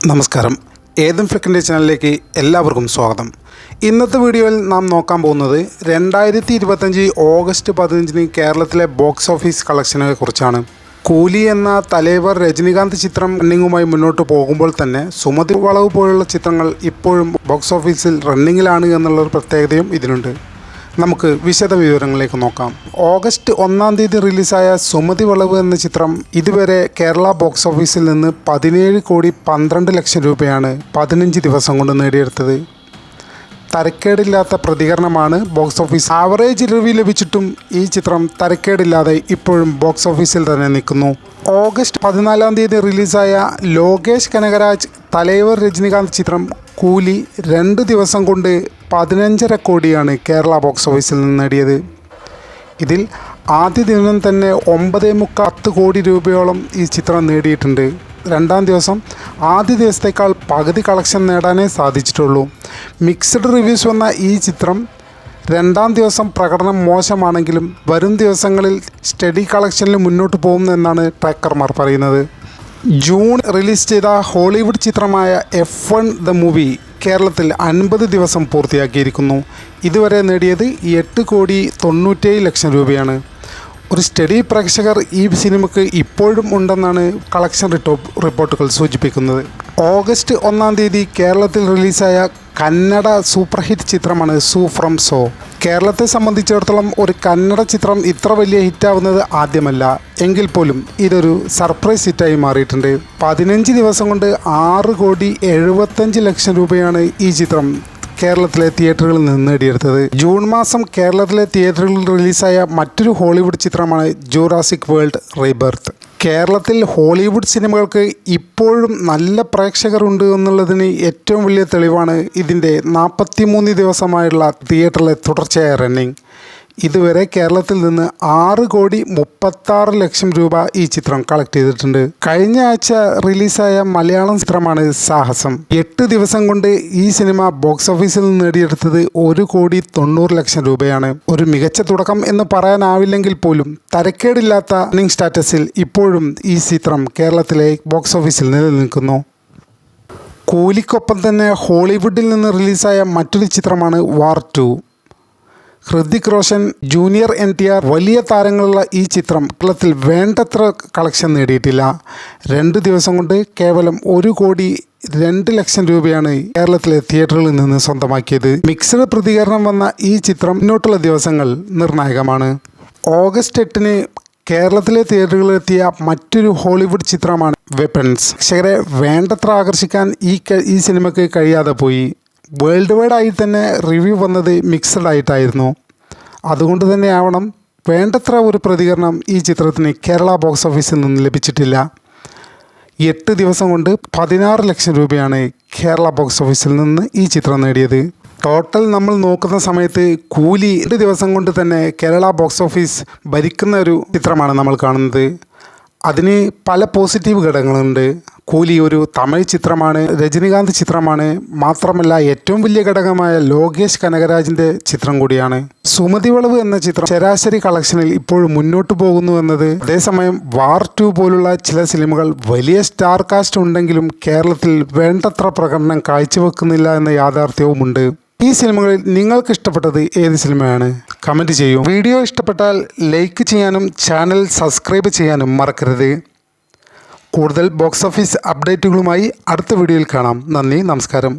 നമസ്കാരം. ഏതും ഫ്ലിക്കിൻ്റെ ചാനലിലേക്ക് എല്ലാവർക്കും സ്വാഗതം. ഇന്നത്തെ വീഡിയോയിൽ നാം നോക്കാൻ പോകുന്നത് 2025 ഓഗസ്റ്റ് 15 കേരളത്തിലെ ബോക്സ് ഓഫീസ് കളക്ഷനെ കുറിച്ചാണ്. കൂലി എന്ന തലൈവർ രജനികാന്ത് ചിത്രം റണ്ണിങ്ങുമായി മുന്നോട്ട് പോകുമ്പോൾ തന്നെ സുമതി വളവ് പോലുള്ള ചിത്രങ്ങൾ ഇപ്പോഴും ബോക്സ് ഓഫീസിൽ റണ്ണിങ്ങിലാണ് എന്നുള്ളൊരു പ്രത്യേകതയും ഇതിനുണ്ട്. നമുക്ക് വിശദ വിവരങ്ങളിലേക്ക് നോക്കാം. ഓഗസ്റ്റ് 1 റിലീസായ സുമതി വളവ് എന്ന ചിത്രം ഇതുവരെ കേരള ബോക്സ് ഓഫീസിൽ നിന്ന് 17,12,00,000 രൂപയാണ് 15 ദിവസം കൊണ്ട് നേടിയെടുത്തത്. തരക്കേടില്ലാത്ത പ്രതികരണമാണ് ബോക്സ് ഓഫീസ്. ആവറേജ് റിവ്യൂ ലഭിച്ചിട്ടും ഈ ചിത്രം തരക്കേടില്ലാതെ ഇപ്പോഴും ബോക്സ് ഓഫീസിൽ തന്നെ നിൽക്കുന്നു. ഓഗസ്റ്റ് 14 റിലീസായ ലോകേഷ് കനകരാജ് തലൈവർ രജനികാന്ത് ചിത്രം കൂലി 2 ദിവസം കൊണ്ട് 15.5 കോടിയാണ് കേരള ബോക്സ് ഓഫീസിൽ നിന്ന് നേടിയത്. ഇതിൽ ആദ്യ ദിനം തന്നെ 9.10 കോടി രൂപയോളം ഈ ചിത്രം നേടിയിട്ടുണ്ട്. രണ്ടാം ദിവസം ആദ്യ ദിവസത്തേക്കാൾ പകുതി കളക്ഷൻ നേടാനേ സാധിച്ചിട്ടുള്ളൂ. മിക്സഡ് റിവ്യൂസ് വന്ന ഈ ചിത്രം രണ്ടാം ദിവസം പ്രകടനം മോശമാണെങ്കിലും വരും ദിവസങ്ങളിൽ സ്റ്റഡി കളക്ഷനിൽ മുന്നോട്ട് പോകുമെന്നാണ് ട്രാക്കർമാർ പറയുന്നത്. ജൂൺ റിലീസ് ചെയ്ത ഹോളിവുഡ് ചിത്രമായ F1 ദ മൂവി കേരളത്തിൽ 50 ദിവസം പൂർത്തിയാക്കിയിരിക്കുന്നു. ഇതുവരെ നേടിയത് 8,97,00,000 രൂപയാണ്. ഒരു സ്റ്റഡി പ്രേക്ഷകർ ഈ സിനിമയ്ക്ക് ഇപ്പോഴും ഉണ്ടെന്നാണ് കളക്ഷൻ റിപ്പോർട്ടുകൾ സൂചിപ്പിക്കുന്നത്. ഓഗസ്റ്റ് 1 കേരളത്തിൽ റിലീസായ കന്നഡ സൂപ്പർ ഹിറ്റ് ചിത്രമാണ് സൂ ഫ്രം സോ. കേരളത്തെ സംബന്ധിച്ചിടത്തോളം ഒരു കന്നഡ ചിത്രം ഇത്ര വലിയ ഹിറ്റാവുന്നത് ആദ്യമല്ല. എങ്കിൽ പോലും ഇതൊരു സർപ്രൈസ് ഹിറ്റായി മാറിയിട്ടുണ്ട്. 15 ദിവസം കൊണ്ട് 6,75,00,000 രൂപയാണ് ഈ ചിത്രം കേരളത്തിലെ തിയേറ്ററുകളിൽ നിന്ന് നേടിയെടുത്തത്. ജൂൺ മാസം കേരളത്തിലെ തിയേറ്ററുകളിൽ റിലീസായ മറ്റൊരു ഹോളിവുഡ് ചിത്രമാണ് ജുറാസിക് വേൾഡ് റീബർത്ത്. കേരളത്തിൽ ഹോളിവുഡ് സിനിമകൾക്ക് ഇപ്പോഴും നല്ല പ്രേക്ഷകരുണ്ട് എന്നുള്ളതിന് ഏറ്റവും വലിയ തെളിവാണ് ഇതിൻ്റെ 43 ദിവസമായുള്ള തിയേറ്ററിലെ തുടർച്ചയായ റണ്ണിങ്. ഇതുവരെ കേരളത്തിൽ നിന്ന് 6,36,00,000 രൂപ ഈ ചിത്രം കളക്ട് ചെയ്തിട്ടുണ്ട്. കഴിഞ്ഞ ആഴ്ച റിലീസായ മലയാളം ചിത്രമാണ് സാഹസം. 8 ദിവസം കൊണ്ട് ഈ സിനിമ ബോക്സ് ഓഫീസിൽ നിന്ന് നേടിയെടുത്തത് 1,90,00,000 രൂപയാണ്. ഒരു മികച്ച തുടക്കം എന്ന് പറയാനാവില്ലെങ്കിൽ പോലും തരക്കേടില്ലാത്ത റണ്ണിങ് സ്റ്റാറ്റസിൽ ഇപ്പോഴും ഈ ചിത്രം കേരളത്തിലെ ബോക്സ് ഓഫീസിൽ നിലനിൽക്കുന്നു. കൂലിക്കൊപ്പം തന്നെ ഹോളിവുഡിൽ നിന്ന് റിലീസായ മറ്റൊരു ചിത്രമാണ് വാർ 2. ഹൃതിക് റോഷൻ, ജൂനിയർ NTR വലിയ താരങ്ങളുള്ള ഈ ചിത്രം കേരളത്തിൽ വേണ്ടത്ര കളക്ഷൻ നേടിയിട്ടില്ല. 2 ദിവസം കൊണ്ട് കേവലം 1,02,00,000 രൂപയാണ് കേരളത്തിലെ തിയേറ്ററുകളിൽ നിന്ന് സ്വന്തമാക്കിയത്. മിക്സഡ് പ്രതികരണം വന്ന ഈ ചിത്രം മുന്നോട്ടുള്ള ദിവസങ്ങൾ നിർണായകമാണ്. ഓഗസ്റ്റ് 8 കേരളത്തിലെ തിയേറ്ററുകളിലെത്തിയ മറ്റൊരു ഹോളിവുഡ് ചിത്രമാണ് വെപ്പൺസ്. പ്രേക്ഷകരെ വേണ്ടത്ര ആകർഷിക്കാൻ ഈ സിനിമയ്ക്ക് കഴിയാതെ പോയി. വേൾഡ് വൈഡായി തന്നെ റിവ്യൂ വന്നത് മിക്സഡ് ആയിട്ടായിരുന്നു. അതുകൊണ്ട് തന്നെ ആവണം വേണ്ടത്ര ഒരു പ്രതികരണം ഈ ചിത്രത്തിന് കേരള ബോക്സ് ഓഫീസിൽ നിന്ന് ലഭിച്ചിട്ടില്ല. 8 ദിവസം കൊണ്ട് 16,00,000 രൂപയാണ് കേരള ബോക്സ് ഓഫീസിൽ നിന്ന് ഈ ചിത്രം നേടിയത്. ടോട്ടൽ നമ്മൾ നോക്കുന്ന സമയത്ത് കൂലി 2 ദിവസം കൊണ്ട് തന്നെ കേരള ബോക്സ് ഓഫീസ് ഭരിക്കുന്ന ഒരു ചിത്രമാണ് നമ്മൾ കാണുന്നത്. അതിന് പല പോസിറ്റീവ് ഘടകങ്ങളുണ്ട്. കൂലി ഒരു തമിഴ് ചിത്രമാണ്, രജനികാന്ത് ചിത്രമാണ്. മാത്രമല്ല ഏറ്റവും വലിയ ഘടകമായ ലോകേഷ് കനകരാജിൻ്റെ ചിത്രം കൂടിയാണ്. സുമതി വളവ് എന്ന ചിത്രം ശരാശരി കളക്ഷനിൽ ഇപ്പോഴും മുന്നോട്ട് പോകുന്നു എന്നത്. അതേസമയം വാർ 2 പോലുള്ള ചില സിനിമകൾ വലിയ സ്റ്റാർ കാസ്റ്റ് ഉണ്ടെങ്കിലും കേരളത്തിൽ വേണ്ടത്ര പ്രകടനം കാഴ്ചവെക്കുന്നില്ല എന്ന യാഥാർത്ഥ്യവുമുണ്ട്. ഈ സിനിമകളിൽ നിങ്ങൾക്ക് ഇഷ്ടപ്പെട്ടത് ഏത് സിനിമയാണ്? കമൻറ്റ് ചെയ്യൂ. വീഡിയോ ഇഷ്ടപ്പെട്ടാൽ ലൈക്ക് ചെയ്യാനും ചാനൽ സബ്സ്ക്രൈബ് ചെയ്യാനും മറക്കരുത്. കൂടുതൽ ബോക്സ് ഓഫീസ് അപ്ഡേറ്റുകളുമായി അടുത്ത വീഡിയോയിൽ കാണാം. നന്ദി, നമസ്കാരം.